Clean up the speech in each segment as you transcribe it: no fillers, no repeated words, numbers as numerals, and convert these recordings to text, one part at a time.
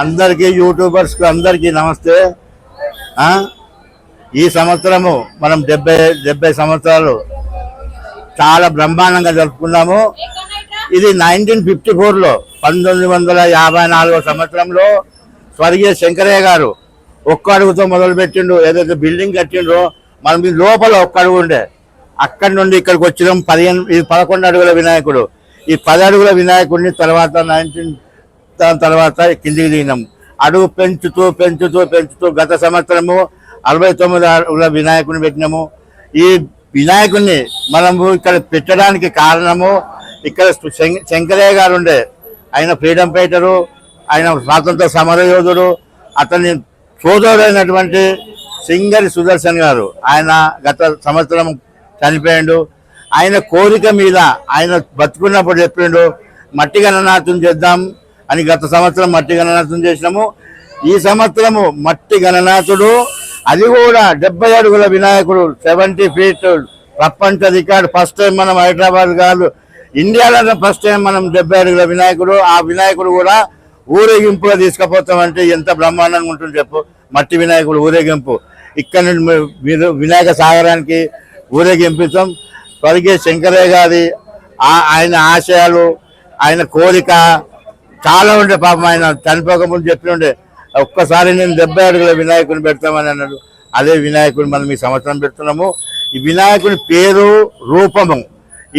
అందరికీ యూట్యూబర్స్కి అందరికీ నమస్తే. ఈ సంవత్సరము మనం 70 సంవత్సరాలు చాలా బ్రహ్మాండంగా జరుపుకున్నాము. ఇది 1954లో 1954 సంవత్సరంలో స్వర్గీయ శంకరయ్య గారు ఒక్క అడుగుతో మొదలుపెట్టిండు. ఏదైతే బిల్డింగ్ కట్టిండ్రో మనం లోపల ఒక్క అడుగు ఉండే, అక్కడి నుండి ఇక్కడికి వచ్చినాం. 11 అడుగుల వినాయకుడు. ఈ 10 అడుగుల వినాయకుడిని తర్వాత తర్వాత కిందికి దిగినాం. అడుగు పెంచుతూ పెంచుతూ పెంచుతూ గత సంవత్సరము 69 అడుగుల వినాయకుడిని పెట్టినాము. ఈ వినాయకుడిని మనము ఇక్కడ పెట్టడానికి కారణము, ఇక్కడ శంకరయ్య గారు ఉండే, ఆయన ఫ్రీడమ్ ఫైటరు, ఆయన స్వాతంత్ర సమరయోధుడు. అతని సోదరుడైనటువంటి సింగరి సుదర్శన్ గారు ఆయన గత సంవత్సరం చనిపోయాడు. ఆయన కోరిక మీద ఆయన బతుకున్నప్పుడు చెప్పిండు మట్టి గణనాథం చేద్దాం అని. గత సంవత్సరం మట్టి గణనాథం చేసినాము. ఈ సంవత్సరము మట్టి గణనాథుడు, అది కూడా 70 అడుగుల వినాయకుడు, 70 ఫీట్ ప్రపంచ రికార్డు. ఫస్ట్ టైం మనం హైదరాబాద్ కాదు, ఇండియాలో ఫస్ట్ టైం మనం 70 అడుగుల వినాయకుడు. ఆ వినాయకుడు కూడా ఊరేగింపుగా తీసుకుపోతామంటే ఎంత బ్రహ్మాండంగా ఉంటుంది చెప్పు. మట్టి వినాయకుడు ఊరేగింపు ఇక్కడ నుండి మీరు వినాయక సాగరానికి ఊరేగింపుతాం. స్వర్గీయ శంకరయ్య గారి ఆయన ఆశయాలు, ఆయన కోరిక చాలా ఉండే. పాపం ఆయన చనిపోకముందు చెప్పినుండే ఒక్కసారి నేను 70 అడుగుల వినాయకుడిని పెడతామని అన్నాడు. అదే వినాయకుడిని మనం ఈ సంవత్సరం పెడుతున్నాము. ఈ వినాయకుని పేరు రూపము.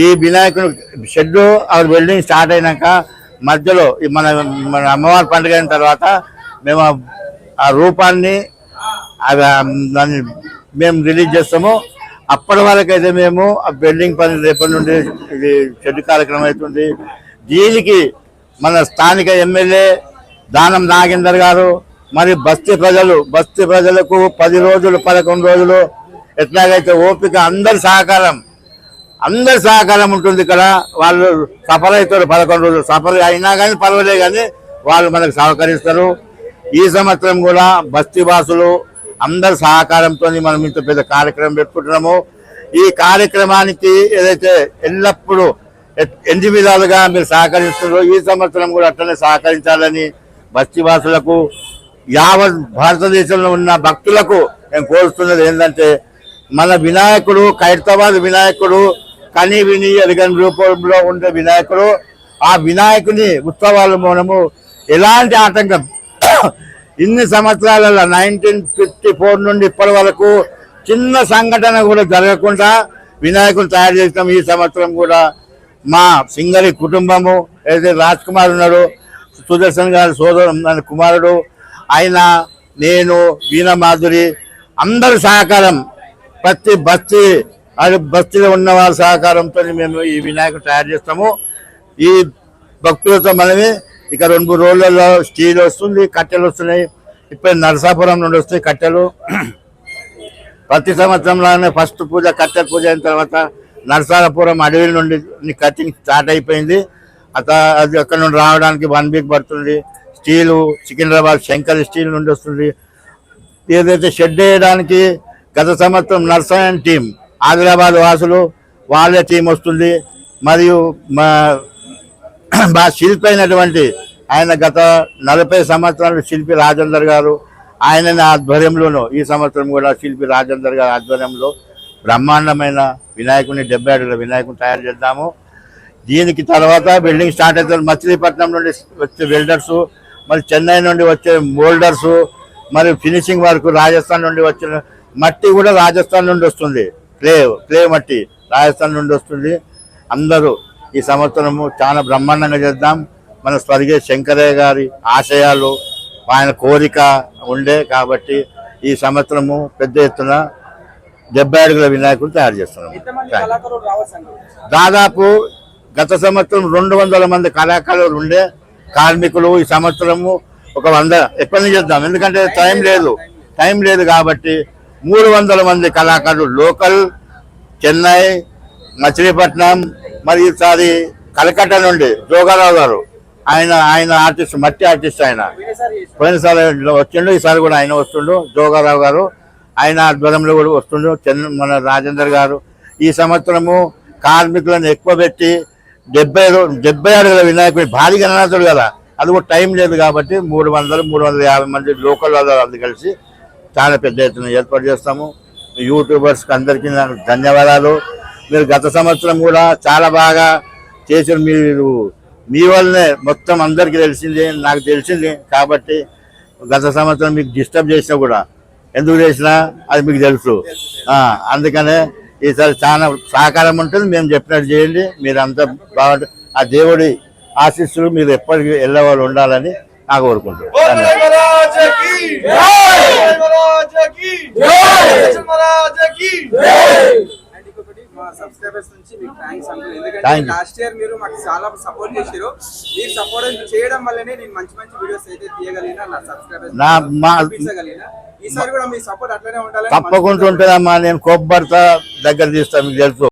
ఈ వినాయకుని షెడ్ వెల్డింగ్ స్టార్ట్ అయినాక మధ్యలో మన అమ్మవారి పండుగ అయిన తర్వాత మేము ఆ రూపాన్ని దాన్ని మేము రిలీజ్ చేస్తాము. అప్పటి వరకైతే మేము ఆ బిల్డింగ్ పని రేపటి నుండి ఇది షెడ్ కార్యక్రమం అవుతుంది. దీనికి మన స్థానిక ఎమ్మెల్యే దానం నాగేందర్ గారు, మరి బస్తీ ప్రజలకు 10 రోజులు 11 రోజులు ఎట్లాగైతే ఓపిక అందరి సహకారం ఉంటుంది. ఇక్కడ వాళ్ళు సఫర్ అవుతారు. 11 రోజులు సఫర్ అయినా కానీ పర్వాలేదు, కానీ వాళ్ళు మనకు సహకరిస్తారు. ఈ సంవత్సరం కూడా బస్తీ వాసులు అందరి సహకారంతో మనం ఇంత పెద్ద కార్యక్రమం పెట్టుకుంటున్నాము. ఈ కార్యక్రమానికి ఏదైతే ఎల్లప్పుడూ ఎన్ని విధాలుగా మీరు సహకరిస్తున్నారో ఈ సంవత్సరం కూడా అట్లనే సహకరించాలని బస్తీ వాసులకు, యావత్ భారతదేశంలో ఉన్న భక్తులకు నేను కోరుతున్నది ఏంటంటే, మన వినాయకుడు ఖైరతాబాద్ వినాయకుడు కని విని ఎరగని రూపంలో ఉండే వినాయకుడు. ఆ వినాయకుని ఉత్సవాలు మనము ఎలాంటి ఆటంకం ఇన్ని సంవత్సరాలలో 1954 నుండి ఇప్పటి వరకు చిన్న సంఘటన కూడా జరగకుండా వినాయకుని తయారు చేస్తాం. ఈ సంవత్సరం కూడా మా సింగరి కుటుంబము ఏదైతే రాజ్ కుమార్ ఉన్నాడో, సుదర్శన్ గారి సోదరు కుమారుడు, ఆయన, నేను, వీణ మాధురి అందరి సహకారం, ప్రతి బస్తీలో ఉన్న వాళ్ళ సహకారంతో మేము ఈ వినాయకుడు తయారు చేస్తాము. ఈ భక్తులతో మనమే ఇక 2 రోజులలో స్టీల్ వస్తుంది, కట్టెలు వస్తున్నాయి. ఇప్పుడు నరసాపురం నుండి వస్తాయి కట్టెలు. ప్రతి సంవత్సరంలోనే ఫస్ట్ పూజ కట్టెల పూజ అయిన తర్వాత నరసాపురం అడవి నుండి కటింగ్ స్టార్ట్ అయిపోయింది. అది అక్కడ నుండి రావడానికి 1 వీక్ పడుతుంది. స్టీలు సికింద్రాబాద్ శంకర్ స్టీల్ నుండి వస్తుంది. ఏదైతే షెడ్ వేయడానికి గత సంవత్సరం నర్సరీ టీం, ఆదిలాబాద్ వాసులు వాళ్ళే టీం వస్తుంది. మరియు మా శిల్పి అయినటువంటి ఆయన గత 40 సంవత్సరాలు శిల్పి రాజేందర్ గారు, ఆయన ఆధ్వర్యంలోనూ ఈ సంవత్సరం కూడా శిల్పి రాజేందర్ గారి ఆధ్వర్యంలో బ్రహ్మాండమైన వినాయకుడిని 70 అడుగుల వినాయకుడిని తయారు చేద్దాము. దీనికి తర్వాత బిల్డింగ్ స్టార్ట్ అవుతుంది. మచిలీపట్నం నుండి వచ్చే వెల్డర్సు, మరి చెన్నై నుండి వచ్చే మోల్డర్సు, మరి ఫినిషింగ్ వరకు రాజస్థాన్ నుండి వచ్చిన మట్టి కూడా రాజస్థాన్ నుండి వస్తుంది. క్లే మట్టి రాజస్థాన్ నుండి వస్తుంది. అందరూ ఈ సంవత్సరము చాలా బ్రహ్మాండంగా చేద్దాం. మన స్వర్గీయ శంకరయ్య గారి ఆశయాలు, ఆయన కోరిక ఉండే కాబట్టి ఈ సంవత్సరము పెద్ద ఎత్తున 70 అడుగుల వినాయకుడు తయారు చేస్తున్నాము. దాదాపు గత సంవత్సరం 200 మంది కళాకారులు ఉండే కార్మికులు. ఈ సంవత్సరము ఒక 100 ఎక్కువ చేద్దాం, ఎందుకంటే టైం లేదు కాబట్టి 300 మంది కళాకారులు లోకల్, చెన్నై, మచిలీపట్నం, మరి ఈసారి కలకత్తా నుండి జోగారావు గారు, ఆయన ఆర్టిస్ట్, మట్టి ఆర్టిస్ట్. ఆయన పోయినసారి వచ్చిండు, ఈసారి కూడా ఆయన వస్తుండు. జోగారావు గారు ఆయన ఆధ్వర్యంలో కూడా వస్తుండు. మన రాజేందర్ గారు ఈ సంవత్సరము కార్మికులను ఎక్కువ పెట్టి 70 అడుగుల వినాయకుడి భారీ గణనాథుడు కదా, అది కూడా టైం లేదు కాబట్టి 300-350 మంది లోకల్ వాళ్ళు కలిసి చాలా పెద్ద ఎత్తున ఏర్పాటు చేస్తాము. యూట్యూబర్స్కి అందరికీ నాకు ధన్యవాదాలు. మీరు గత సంవత్సరం కూడా చాలా బాగా చేసిన మీరు మీ వల్లనే మొత్తం అందరికీ తెలిసింది, నాకు తెలిసింది కాబట్టి గత సంవత్సరం మీకు డిస్టర్బ్ చేసినా కూడా ఎందుకు చేసినా అది మీకు తెలుసు. అందుకనే ఈసారి చాలా సహకారం ఉంటుంది. మేము చెప్పినట్టు చేయండి, మీరు అంతా బాగుంటుంది. ఆ దేవుడి ఆశీస్సులు మీరు ఎప్పటికీ ఎల్లవాళ్ళు ఉండాలని నాకు కోరుకుంటున్నాను. సబ్స్క్రైబర్స్ నుంచి మీకు థాంక్స్ అండి. ఎందుకంటే లాస్ట్ ఇయర్ మీరు మాకు చాలా సపోర్ట్ చేశారు. మీరు సపోర్ట్ చేయడం వల్లనే నేను మంచి మంచి వీడియోస్ అయితే తీయగలిగినా, నా సబ్స్క్రైబర్స్ చూపించగలిగినా. ఈసారి కూడా మీ సపోర్ట్ అట్లనే ఉండాలని తప్పకుండా ఉంటుందమ్మా. నేను కొబ్బరితో దగ్గర తీస్తాను, మీకు తెలుసు.